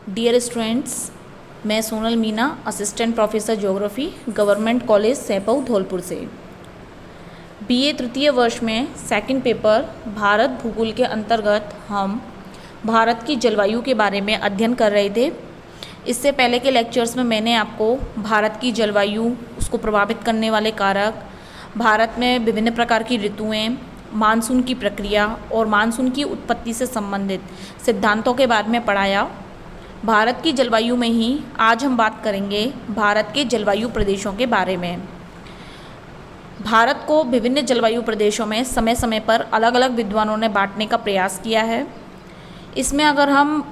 Dear students, मैं Sonal Meena, assistant professor geography, government college Saipau Dholpur से। BA तृतीय वर्ष में सेकंड पेपर भारत भूगोल के अंतर्गत हम भारत की जलवायु के बारे में अध्ययन कर रहे थे। इससे पहले के लेक्चर्स में मैंने आपको भारत की जलवायु, उसको प्रभावित करने वाले कारक, भारत में विभिन्न प्रकार की ऋतुएं, मानसून की प्रक्रिया और मानसून की उत्पत्ति से संबंधित सिद्धांतों के बारे में पढ़ाया। भारत की जलवायु में ही आज हम बात करेंगे भारत के जलवायु प्रदेशों के बारे में। भारत को विभिन्न जलवायु प्रदेशों में समय समय पर अलग अलग विद्वानों ने बांटने का प्रयास किया है। इसमें अगर हम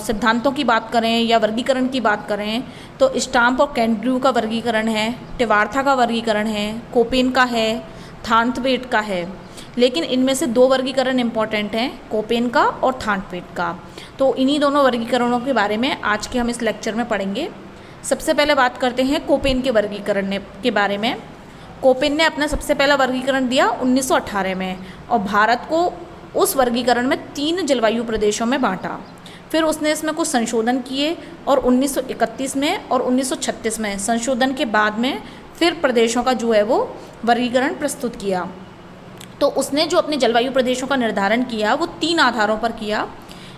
सिद्धांतों की बात करें या वर्गीकरण की बात करें तो स्टाम्प और कैंड्रू का वर्गीकरण है, टिवार्था का वर्गीकरण है, कोपेन का है, थानथवेट का है। लेकिन इनमें से दो वर्गीकरण इम्पॉर्टेंट हैं, कोपेन का और थानथवेट का। तो इन्हीं दोनों वर्गीकरणों के बारे में आज के हम इस लेक्चर में पढ़ेंगे। सबसे पहले बात करते हैं कोपेन के वर्गीकरण के बारे में। कोपेन ने अपना सबसे पहला वर्गीकरण दिया 1918 में और भारत को उस वर्गीकरण में 3 जलवायु प्रदेशों में बांटा। फिर उसने इसमें कुछ संशोधन किए और 1931 में और 1936 में संशोधन के बाद में फिर प्रदेशों का जो है वो वर्गीकरण प्रस्तुत किया। तो उसने जो अपने जलवायु प्रदेशों का निर्धारण किया वो 3 आधारों पर किया।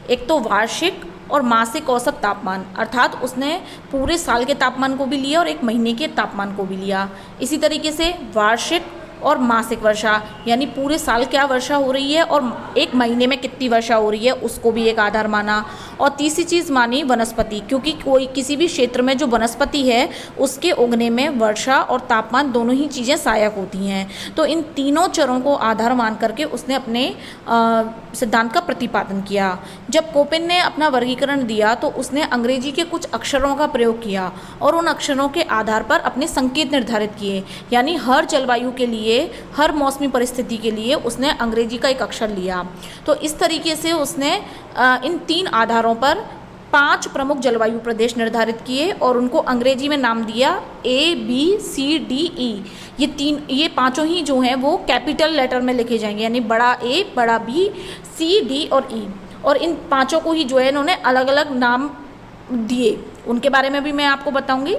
एक तो वार्षिक और मासिक औसत तापमान, अर्थात उसने पूरे साल के तापमान को भी लिया और एक महीने के तापमान को भी लिया। इसी तरीके से वार्षिक और मासिक वर्षा, यानी पूरे साल क्या वर्षा हो रही है और एक महीने में कितनी वर्षा हो रही है, उसको भी एक आधार माना। और तीसरी चीज़ मानी वनस्पति, क्योंकि कोई किसी भी क्षेत्र में जो वनस्पति है उसके उगने में वर्षा और तापमान दोनों ही चीज़ें सहायक होती हैं। तो इन तीनों चरों को आधार मान करके उसने अपने सिद्धांत का प्रतिपादन किया। जब कोपेन ने अपना वर्गीकरण दिया तो उसने अंग्रेजी के कुछ अक्षरों का प्रयोग किया और उन अक्षरों के आधार पर अपने संकेत निर्धारित किए। यानी हर जलवायु के लिए, हर मौसमी परिस्थिति के लिए उसने अंग्रेजी का एक अक्षर लिया। तो इस तरीके से उसने इन 3 आधारों पर 5 प्रमुख जलवायु प्रदेश निर्धारित किए और उनको अंग्रेजी में नाम दिया ABCDE। ये पांचों ही जो हैं वो कैपिटल लेटर में लिखे जाएंगे, यानी बड़ा A, बड़ा B, C, D और E। और इन पांचों को ही जो है इन्होंने अलग अलग नाम दिए, उनके बारे में भी मैं आपको बताऊंगी।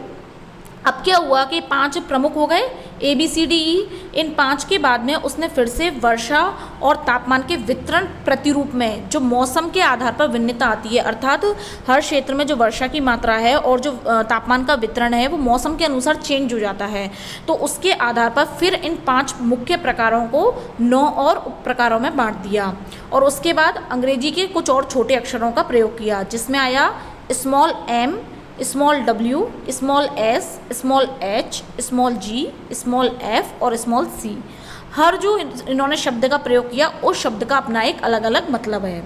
अब क्या हुआ कि 5 प्रमुख हो गए ABCDE। इन 5 के बाद में उसने फिर से वर्षा और तापमान के वितरण प्रतिरूप में जो मौसम के आधार पर भिन्नता आती है, अर्थात हर क्षेत्र में जो वर्षा की मात्रा है और जो तापमान का वितरण है वो मौसम के अनुसार चेंज हो जाता है। तो उसके आधार पर फिर इन 5 मुख्य प्रकारों को 9 और उप प्रकारों में बांट दिया। और उसके बाद अंग्रेजी के कुछ और छोटे अक्षरों का प्रयोग किया, जिसमें आया small m, small w, small s, small h, small g, small f और स्मॉल c। हर जो इन्होंने शब्द का प्रयोग किया उस शब्द का अपना एक अलग अलग मतलब है।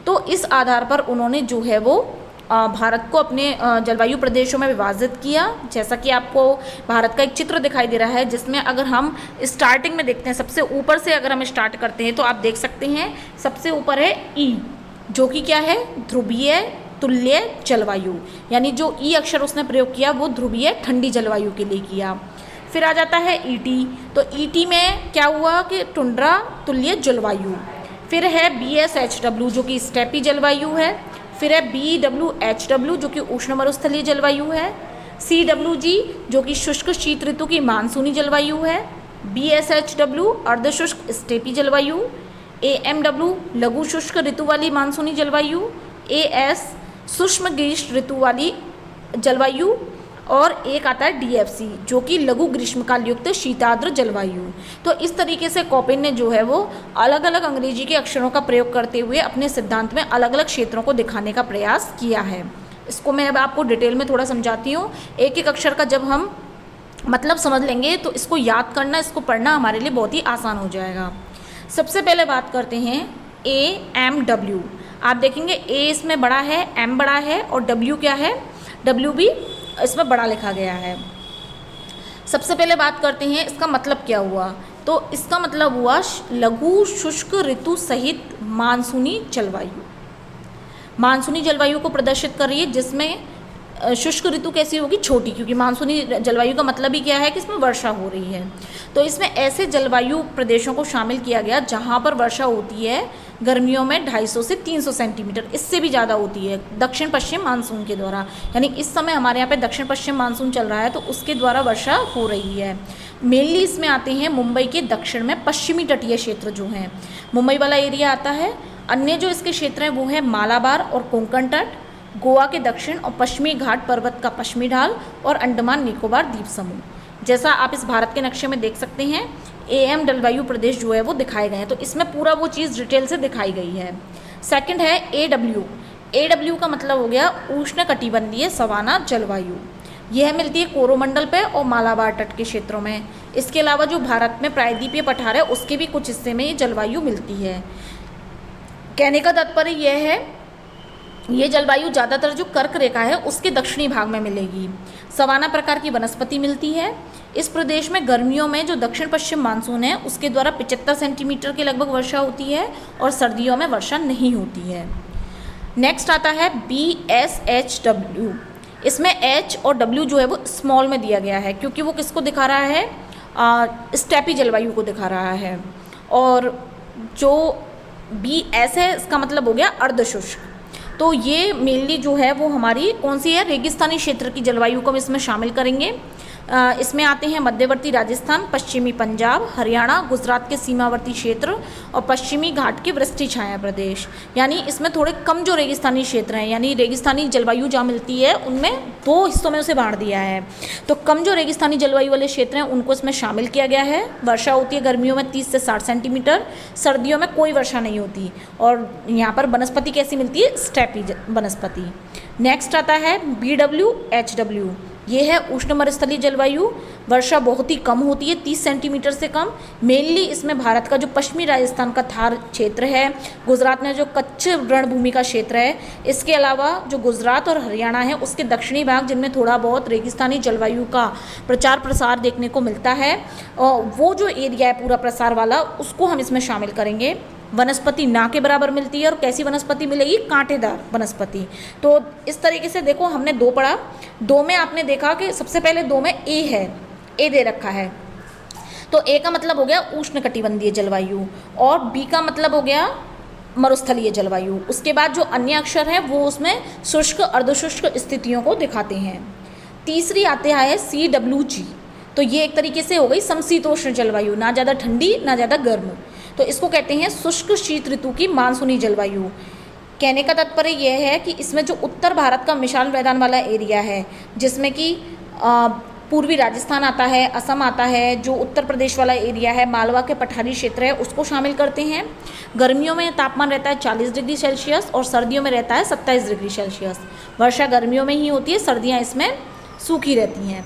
तो इस आधार पर उन्होंने जो है वो भारत को अपने जलवायु प्रदेशों में विभाजित किया। जैसा कि आपको भारत का एक चित्र दिखाई दे रहा है, जिसमें अगर हम स्टार्टिंग में देखते हैं, सबसे ऊपर से अगर हम स्टार्ट करते हैं तो आप देख सकते हैं सबसे ऊपर है E, जो कि क्या है, ध्रुवीय तुल्य जलवायु। यानी जो ई अक्षर उसने प्रयोग किया वो ध्रुवीय ठंडी जलवायु के लिए किया। फिर आ जाता है ET। तो ET में क्या हुआ कि टुंड्रा तुल्य जलवायु। फिर है BSHW जो कि स्टेपी जलवायु है। फिर है BWHW जो कि उष्ण मरुस्थलीय जलवायु है। CWG जो कि शुष्क शीत ऋतु की मानसूनी जलवायु है। BSHW अर्ध शुष्क स्टेपी जलवायु। AMW लघु शुष्क ऋतु वाली मानसूनी जलवायु। AS सूक्ष्म ग्रीष्म ऋतु वाली जलवायु। और एक आता है DFC जो कि लघु ग्रीष्मकाल युक्त शीताद्र जलवायु। तो इस तरीके से कोपेन ने जो है वो अलग अलग अंग्रेजी के अक्षरों का प्रयोग करते हुए अपने सिद्धांत में अलग अलग क्षेत्रों को दिखाने का प्रयास किया है। इसको मैं अब आपको डिटेल में थोड़ा समझाती हूँ। एक एक अक्षर का जब हम मतलब समझ लेंगे तो इसको याद करना, इसको पढ़ना हमारे लिए बहुत ही आसान हो जाएगा। सबसे पहले बात करते हैं AMW। आप देखेंगे A इसमें बड़ा है, M बड़ा है और W क्या है, W भी इसमें बड़ा लिखा गया है। सबसे पहले बात करते हैं इसका मतलब क्या हुआ। तो इसका मतलब हुआ लघु शुष्क ऋतु सहित मानसूनी जलवायु। मानसूनी जलवायु को प्रदर्शित कर रही है, जिसमें शुष्क ऋतु कैसी होगी, छोटी, क्योंकि मानसूनी जलवायु का मतलब ही क्या है कि इसमें वर्षा हो रही है। तो इसमें ऐसे जलवायु प्रदेशों को शामिल किया गया जहाँ पर वर्षा होती है गर्मियों में 250 से 300 सेंटीमीटर, इससे भी ज़्यादा होती है दक्षिण पश्चिम मानसून के द्वारा। यानी इस समय हमारे यहाँ पे दक्षिण पश्चिम मानसून चल रहा है तो उसके द्वारा वर्षा हो रही है। मेनली इसमें आते हैं मुंबई के दक्षिण में पश्चिमी तटीय क्षेत्र जो हैं, मुंबई वाला एरिया आता है। अन्य जो इसके क्षेत्र हैं वो है मालाबार और कोंकण तट, गोवा के दक्षिण और पश्चिमी घाट पर्वत का पश्चिमी ढाल और अंडमान निकोबार द्वीप समूह। जैसा आप इस भारत के नक्शे में देख सकते हैं AM जलवायु प्रदेश जो है वो दिखाए गए हैं, तो इसमें पूरा वो चीज़ डिटेल से दिखाई गई है। सेकंड है AW का मतलब हो गया उष्णकटिबंधीय सवाना जलवायु। यह मिलती है कोरोमंडल पे और मालाबार तट के क्षेत्रों में। इसके अलावा जो भारत में प्रायद्वीपीय पठार है उसके भी कुछ हिस्से में ये जलवायु मिलती है। कहने का तात्पर्य यह है ये जलवायु ज़्यादातर जो कर्क रेखा है उसके दक्षिणी भाग में मिलेगी। सवाना प्रकार की वनस्पति मिलती है। इस प्रदेश में गर्मियों में जो दक्षिण पश्चिम मानसून है उसके द्वारा 75 सेंटीमीटर के लगभग वर्षा होती है और सर्दियों में वर्षा नहीं होती है। नेक्स्ट आता है BSHW। इसमें H और W जो है वो स्मॉल में दिया गया है क्योंकि वो किसको दिखा रहा है, स्टेपी जलवायु को दिखा रहा है। और जो BS है इसका मतलब हो गया अर्धशुष्क। तो ये मेनली जो है वो हमारी कौन सी है, रेगिस्तानी क्षेत्र की जलवायु को हम इसमें शामिल करेंगे। इसमें आते हैं मध्यवर्ती राजस्थान, पश्चिमी पंजाब, हरियाणा, गुजरात के सीमावर्ती क्षेत्र और पश्चिमी घाट के वृष्टि छाया प्रदेश। यानी इसमें थोड़े कम जो रेगिस्तानी क्षेत्र हैं, यानी रेगिस्तानी जलवायु जहाँ मिलती है उनमें दो हिस्सों में उसे बांट दिया है। तो कम जो रेगिस्तानी जलवायु वाले क्षेत्र हैं उनको इसमें शामिल किया गया है। वर्षा होती है गर्मियों में 30 से 60 सेंटीमीटर, सर्दियों में कोई वर्षा नहीं होती। और यहाँ पर वनस्पति कैसी मिलती है, स्टेपी वनस्पति। नेक्स्ट आता है BWHW। ये है उष्णमरुस्थलीय जलवायु। वर्षा बहुत ही कम होती है, 30 सेंटीमीटर से कम। मेनली इसमें भारत का जो पश्चिमी राजस्थान का थार क्षेत्र है, गुजरात में जो कच्छ रणभूमि का क्षेत्र है, इसके अलावा जो गुजरात और हरियाणा है उसके दक्षिणी भाग जिनमें थोड़ा बहुत रेगिस्तानी जलवायु का प्रचार प्रसार देखने को मिलता है, और वो जो एरिया है पूरा प्रसार वाला उसको हम इसमें शामिल करेंगे। वनस्पति ना के बराबर मिलती है। और कैसी वनस्पति मिलेगी, कांटेदार वनस्पति। तो इस तरीके से देखो हमने दो पढ़ा, दो में आपने देखा कि सबसे पहले दो में ए है, ए दे रखा है, तो ए का मतलब हो गया उष्णकटिबंधीय जलवायु और बी का मतलब हो गया मरुस्थलीय जलवायु। उसके बाद जो अन्य अक्षर हैं वो उसमें शुष्क अर्धशुष्क स्थितियों को दिखाते हैं। तीसरी आते हैं CWG। तो ये एक तरीके से हो गई समशीतोष्ण जलवायु, ना ज़्यादा ठंडी ना ज़्यादा गर्म। तो इसको कहते हैं शुष्क शीत ऋतु की मानसूनी जलवायु। कहने का तात्पर्य यह है कि इसमें जो उत्तर भारत का विशाल मैदान वाला एरिया है, जिसमें कि पूर्वी राजस्थान आता है, असम आता है, जो उत्तर प्रदेश वाला एरिया है, मालवा के पठारी क्षेत्र है, उसको शामिल करते हैं। गर्मियों में तापमान रहता है 40 डिग्री सेल्सियस और सर्दियों में रहता है 27 डिग्री सेल्सियस। वर्षा गर्मियों में ही होती है, सर्दियाँ इसमें सूखी रहती हैं।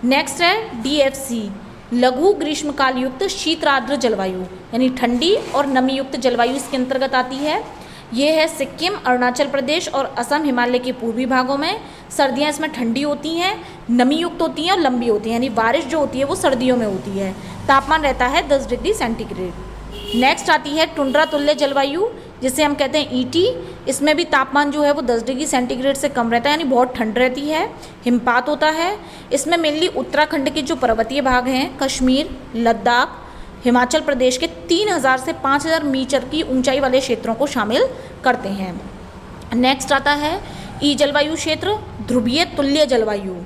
नेक्स्ट है DFC, लघु ग्रीष्मकाल युक्त शीतआर्द्र जलवायु, यानी ठंडी और नमी युक्त जलवायु इसके अंतर्गत आती है। ये है सिक्किम, अरुणाचल प्रदेश और असम, हिमालय के पूर्वी भागों में। सर्दियाँ इसमें ठंडी होती हैं, नमी युक्त होती हैं और लंबी होती हैं, यानी बारिश जो होती है वो सर्दियों में होती है। तापमान रहता है 10 डिग्री सेंटीग्रेड। नेक्स्ट आती है टुंड्रा तुल्य जलवायु, जिसे हम कहते हैं ET। इसमें भी तापमान जो है वो 10 डिग्री सेंटीग्रेड से कम रहता है, यानी बहुत ठंड रहती है, हिमपात होता है। इसमें मेनली उत्तराखंड के जो पर्वतीय भाग हैं, कश्मीर, लद्दाख, हिमाचल प्रदेश के 3000 से 5000 मीटर की ऊंचाई वाले क्षेत्रों को शामिल करते हैं। नेक्स्ट आता है E जलवायु क्षेत्र, ध्रुवीय तुल्य जलवायु।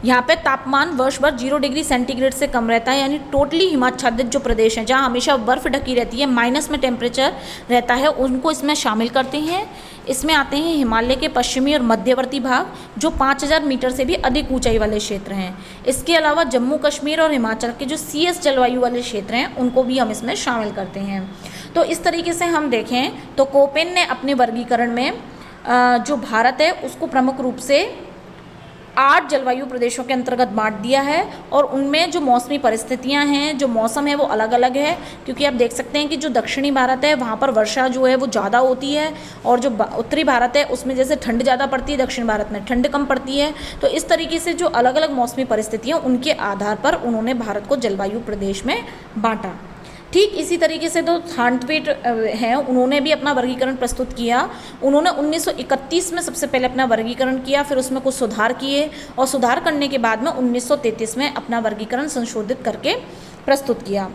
यहाँ पे तापमान वर्ष भर 0 डिग्री सेंटीग्रेड से कम रहता है, यानी टोटली हिमाच्छादित जो प्रदेश हैं जहाँ हमेशा बर्फ़ ढकी रहती है, माइनस में टेम्परेचर रहता है, उनको इसमें शामिल करते हैं। इसमें आते हैं हिमालय के पश्चिमी और मध्यवर्ती भाग जो 5000 मीटर से भी अधिक ऊंचाई वाले क्षेत्र हैं। इसके अलावा जम्मू कश्मीर और हिमाचल के जो CS जलवायु वाले क्षेत्र हैं उनको भी हम इसमें शामिल करते हैं। तो इस तरीके से हम देखें तो कोपेन ने अपने वर्गीकरण में जो भारत है उसको प्रमुख रूप से 8 जलवायु प्रदेशों के अंतर्गत बांट दिया है। और उनमें जो मौसमी परिस्थितियां हैं, जो मौसम है वो अलग अलग है, क्योंकि आप देख सकते हैं कि जो दक्षिणी भारत है वहाँ पर वर्षा जो है वो ज़्यादा होती है, और जो उत्तरी भारत है उसमें जैसे ठंड ज़्यादा पड़ती है, दक्षिण भारत में ठंड कम पड़ती है। तो इस तरीके से जो अलग अलग मौसमी परिस्थितियाँ उनके आधार पर उन्होंने भारत को जलवायु प्रदेश में बाँटा। ठीक इसी तरीके से तो थानपीठ हैं, उन्होंने भी अपना वर्गीकरण प्रस्तुत किया। उन्होंने 1931 में सबसे पहले अपना वर्गीकरण किया, फिर उसमें कुछ सुधार किए, और सुधार करने के बाद में 1933 में अपना वर्गीकरण संशोधित करके प्रस्तुत किया।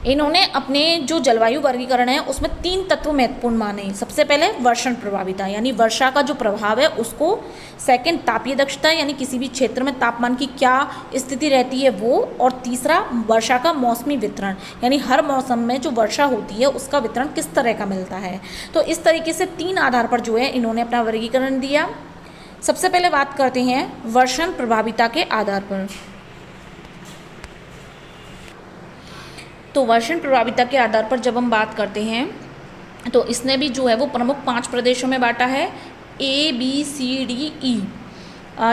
इन्होंने अपने जो जलवायु वर्गीकरण है उसमें 3 तत्व महत्वपूर्ण माने। सबसे पहले वर्षण प्रभाविता यानी वर्षा का जो प्रभाव है उसको, सेकंड तापीय दक्षता यानी किसी भी क्षेत्र में तापमान की क्या स्थिति रहती है वो, और तीसरा वर्षा का मौसमी वितरण यानी हर मौसम में जो वर्षा होती है उसका वितरण किस तरह का मिलता है। तो इस तरीके से 3 आधार पर जो है इन्होंने अपना वर्गीकरण दिया। सबसे पहले बात करते हैं वर्षण प्रभाविता के आधार पर। तो वर्षण प्रभाविता के आधार पर जब हम बात करते हैं तो इसने भी जो है वो प्रमुख 5 प्रदेशों में बांटा है, ABCDE।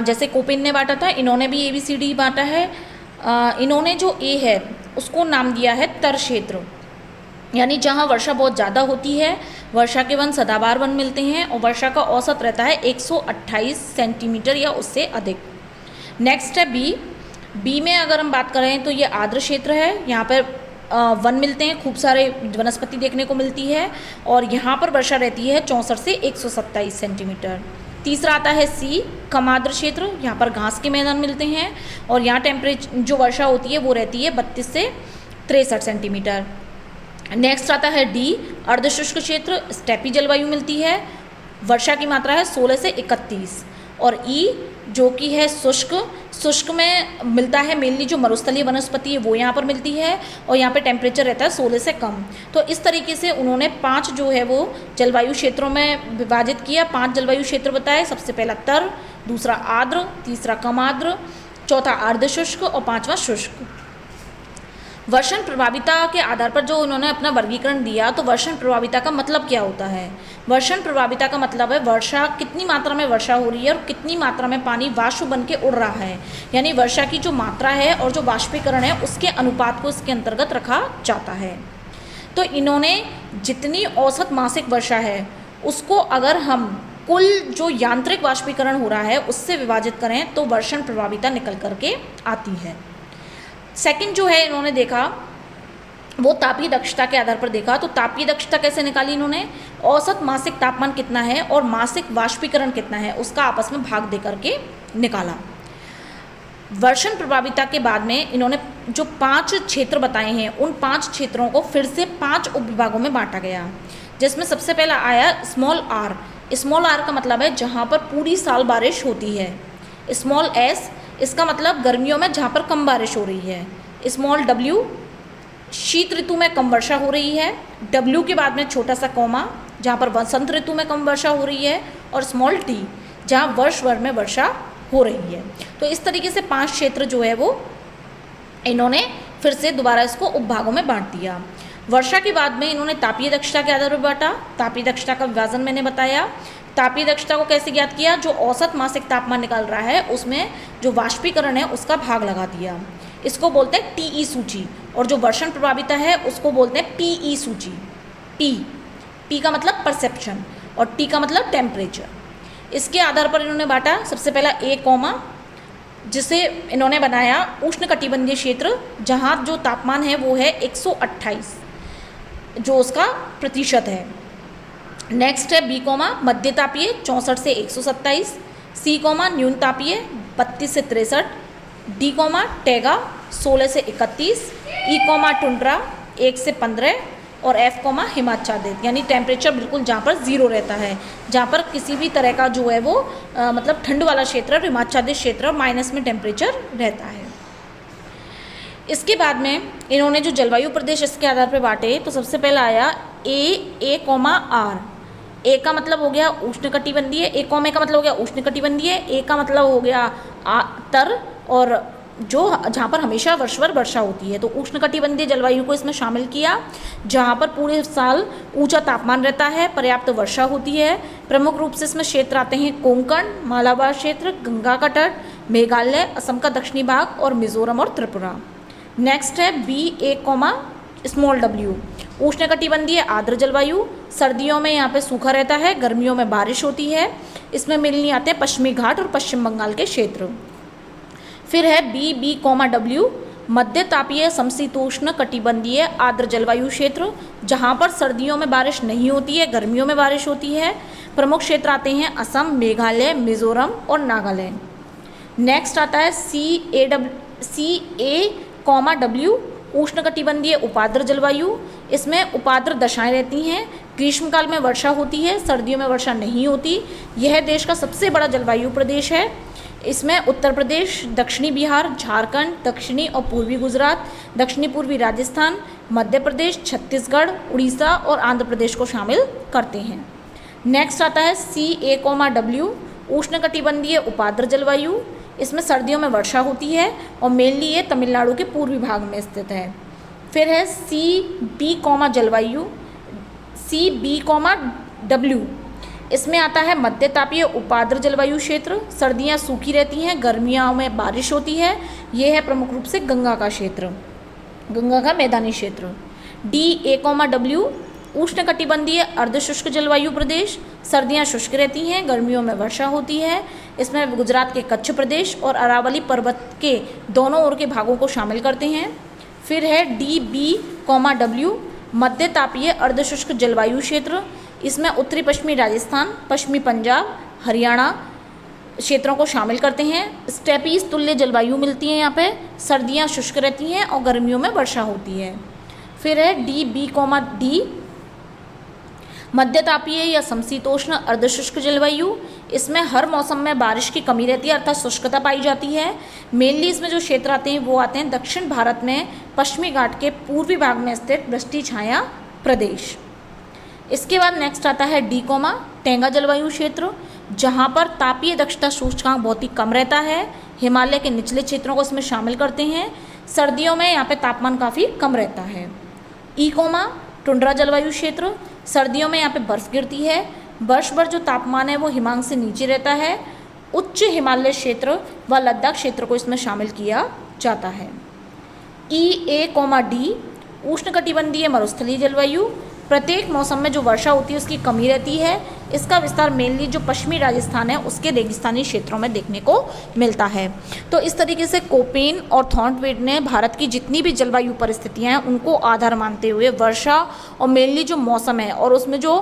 जैसे कोपेन ने बांटा था, इन्होंने भी ABCD बांटा है। इन्होंने जो A है उसको नाम दिया है तर क्षेत्र, यानी जहाँ वर्षा बहुत ज़्यादा होती है, वर्षा के वन सदाबहार वन मिलते हैं और वर्षा का औसत रहता है 128 सेंटीमीटर या उससे अधिक। नेक्स्ट है बी में अगर हम बात करें तो ये आर्द्र क्षेत्र है, यहाँ पर वन मिलते हैं, खूब सारे वनस्पति देखने को मिलती है और यहाँ पर वर्षा रहती है 64 से 127 सेंटीमीटर। तीसरा आता है सी कम आर्द्र क्षेत्र, यहाँ पर घास के मैदान मिलते हैं और यहाँ टेम्परेचर जो वर्षा होती है वो रहती है 32 से 63 सेंटीमीटर। नेक्स्ट आता है डी अर्धशुष्क क्षेत्र, स्टेपी जलवायु मिलती है, वर्षा की मात्रा है 16 से 31। और ई जो कि है शुष्क में मिलता है मेनली जो मरुस्थलीय वनस्पति है वो यहाँ पर मिलती है और यहाँ पे टेम्परेचर रहता है 16 से कम। तो इस तरीके से उन्होंने 5 जो है वो जलवायु क्षेत्रों में विभाजित किया, 5 जलवायु क्षेत्र बताए। सबसे पहला तर, दूसरा आर्द्र, तीसरा कम आर्द्र, चौथा अर्धशुष्क और 5वां शुष्क। वर्षण प्रभाविता के आधार पर जो उन्होंने अपना वर्गीकरण दिया, तो वर्षण प्रभाविता का मतलब क्या होता है? वर्षण प्रभाविता का मतलब है वर्षा, कितनी मात्रा में वर्षा हो रही है और कितनी मात्रा में पानी वाष्प बन के उड़ रहा है, यानी वर्षा की जो मात्रा है और जो वाष्पीकरण है उसके अनुपात को इसके अंतर्गत रखा जाता है। तो इन्होंने जितनी औसत मासिक वर्षा है उसको अगर हम कुल जो यांत्रिक वाष्पीकरण हो रहा है उससे विभाजित करें तो वर्षण प्रभाविता निकल करके आती है। सेकंड जो है इन्होंने देखा वो तापीय दक्षता के आधार पर देखा। तो तापीय दक्षता कैसे निकाली इन्होंने? औसत मासिक तापमान कितना है और मासिक वाष्पीकरण कितना है उसका आपस में भाग दे करके निकाला। वर्षण प्रभाविता के बाद में इन्होंने जो 5 क्षेत्र बताए हैं उन 5 क्षेत्रों को फिर से 5 उपविभागों में बांटा गया, जिसमें सबसे पहला आया स्मॉल आर। स्मॉल आर का मतलब है जहाँ पर पूरी साल बारिश होती है। स्मॉल एस इसका मतलब गर्मियों में जहाँ पर कम बारिश हो रही है। स्मॉल डब्ल्यू शीत ऋतु में कम वर्षा हो रही है। डब्ल्यू के बाद में छोटा सा कॉमा जहाँ पर वसंत ऋतु में कम वर्षा हो रही है। और स्मॉल टी जहाँ वर्ष भर में वर्षा हो रही है। तो इस तरीके से 5 क्षेत्र जो है वो इन्होंने फिर से दोबारा इसको उपभागों में बांट दिया। वर्षा के बाद में इन्होंने तापीय दक्षता के आधार पर बांटा। तापीय दक्षता का विभाजन मैंने बताया। तापीय दक्षता को कैसे ज्ञात किया? जो औसत मासिक तापमान निकल रहा है उसमें जो वाष्पीकरण है उसका भाग लगा दिया। इसको बोलते हैं टीई सूची। और जो वर्षण प्रभाविता है उसको बोलते हैं पीई सूची। पी का मतलब परसेप्शन और टी का मतलब टेम्परेचर। इसके आधार पर इन्होंने बांटा। सबसे पहला ए कॉमा जिसे इन्होंने बनाया उष्णकटिबंधीय क्षेत्र, जहाँ जो तापमान है वो है 128 जो उसका प्रतिशत है। नेक्स्ट है बी कॉमा मध्य तापीय 64 से 127। सी कॉमा न्यून तापीय 32 से 63। डी कॉमा टैगा 16 से 31। ई कॉमा टुंड्रा 1 से 15। और एफ कॉमा हिमाच्छादित यानी टेम्परेचर बिल्कुल जहाँ पर 0 रहता है, जहाँ पर किसी भी तरह का जो है वो मतलब ठंड वाला क्षेत्र, हिमाच्छादित क्षेत्र माइनस में टेम्परेचर रहता है। इसके बाद में इन्होंने जो जलवायु प्रदेश इसके आधार पर बांटे, तो सबसे पहला आया ए कॉमा आर। ए का मतलब हो गया उष्णकटिबंधीय, ए कॉमा का मतलब हो गया उष्णकटिबंधीय, ए का मतलब हो गया तर और जो जहाँ पर हमेशा वर्ष भर वर्षा होती है। तो उष्णकटिबंधीय जलवायु को इसमें शामिल किया, जहाँ पर पूरे साल ऊंचा तापमान रहता है, पर्याप्त वर्षा होती है। प्रमुख रूप से इसमें क्षेत्र आते हैं कोंकण, मालाबार क्षेत्र, गंगा का तट, मेघालय, असम का दक्षिणी भाग और मिजोरम और त्रिपुरा। नेक्स्ट है बी ए कॉमा स्मॉल डब्ल्यू उष्णकटिबंधीय आर्द्र जलवायु। सर्दियों में यहाँ पे सूखा रहता है, गर्मियों में बारिश होती है। इसमें मिलने आते हैं पश्चिमी घाट और पश्चिम बंगाल के क्षेत्र। फिर है बी कॉमा डब्ल्यू मध्य तापीय समशीतोष्ण कटिबंधीय आर्द्र जलवायु क्षेत्र, जहाँ पर सर्दियों में बारिश नहीं होती है, गर्मियों में बारिश होती है। प्रमुख क्षेत्र आते हैं असम, मेघालय, मिजोरम और नागालैंड। नेक्स्ट आता है सी ए कॉमा डब्ल्यू उष्णकटिबंधीय उपाद्र जलवायु, इसमें उपाद्र दशाएं रहती हैं, ग्रीष्मकाल में वर्षा होती है, सर्दियों में वर्षा नहीं होती। यह देश का सबसे बड़ा जलवायु प्रदेश है। इसमें उत्तर प्रदेश, दक्षिणी बिहार, झारखंड, दक्षिणी और पूर्वी गुजरात, दक्षिणी पूर्वी राजस्थान, मध्य प्रदेश, छत्तीसगढ़, उड़ीसा और आंध्र प्रदेश को शामिल करते हैं। नेक्स्ट आता है CA, उष्णकटिबंधीय उपाद्र जलवायु। इसमें सर्दियों में वर्षा होती है और मेनली ये तमिलनाडु के पूर्वी भाग में स्थित है। फिर है CB, जलवायु, CB, इसमें आता है मध्य तापीय उपाद्र जलवायु क्षेत्र। सर्दियाँ सूखी रहती हैं, गर्मियों में बारिश होती है। ये है प्रमुख रूप से गंगा का क्षेत्र, गंगा का मैदानी क्षेत्र। DA, उष्णकटिबंधीय अर्धशुष्क जलवायु प्रदेश। सर्दियाँ शुष्क रहती हैं, गर्मियों में वर्षा होती है। इसमें गुजरात के कच्छ प्रदेश और अरावली पर्वत के दोनों ओर के भागों को शामिल करते हैं। फिर है DB, मध्य तापीय अर्धशुष्क जलवायु क्षेत्र। इसमें उत्तरी पश्चिमी राजस्थान, पश्चिमी पंजाब, हरियाणा क्षेत्रों को शामिल करते हैं। स्टेपीज तुल्य जलवायु मिलती है यहाँ पे। सर्दियाँ शुष्क रहती हैं और गर्मियों में वर्षा होती है। फिर है DB, मध्य तापीय या समशीतोष्ण अर्धशुष्क जलवायु। इसमें हर मौसम में बारिश की कमी रहती है, अर्थात शुष्कता पाई जाती है। मेनली इसमें जो क्षेत्र आते हैं वो आते हैं दक्षिण भारत में पश्चिमी घाट के पूर्वी भाग में स्थित वृष्टि छाया प्रदेश। इसके बाद नेक्स्ट आता है D, टेंगा जलवायु क्षेत्र, जहाँ पर तापीय दक्षता सूचकांक बहुत ही कम रहता है। हिमालय के निचले क्षेत्रों को इसमें शामिल करते हैं। सर्दियों में यहाँ पे तापमान काफ़ी कम रहता है। E, टुंड्रा जलवायु क्षेत्र। सर्दियों में यहाँ पे बर्फ़ गिरती है। वर्ष भर जो तापमान है वो हिमांक से नीचे रहता है। उच्च हिमालय क्षेत्र व लद्दाख क्षेत्र को इसमें शामिल किया जाता है। EA, D, उष्णकटिबंधीय मरुस्थलीय जलवायु। प्रत्येक मौसम में जो वर्षा होती है उसकी कमी रहती है। इसका विस्तार मेनली जो पश्चिमी राजस्थान है उसके रेगिस्तानी क्षेत्रों में देखने को मिलता है। तो इस तरीके से कोपेन और थॉर्नवेट ने भारत की जितनी भी जलवायु परिस्थितियाँ हैं उनको आधार मानते हुए वर्षा और मेनली जो मौसम है और उसमें जो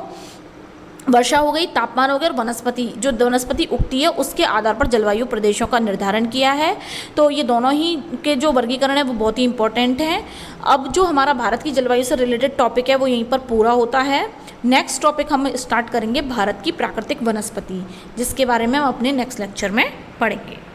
वर्षा हो गई, तापमान हो गया और वनस्पति उगती है उसके आधार पर जलवायु प्रदेशों का निर्धारण किया है। तो ये दोनों ही के जो वर्गीकरण है वो बहुत ही इंपॉर्टेंट हैं। अब जो हमारा भारत की जलवायु से रिलेटेड टॉपिक है वो यहीं पर पूरा होता है। नेक्स्ट टॉपिक हम स्टार्ट करेंगे भारत की प्राकृतिक वनस्पति, जिसके बारे में हम अपने नेक्स्ट लेक्चर में पढ़ेंगे।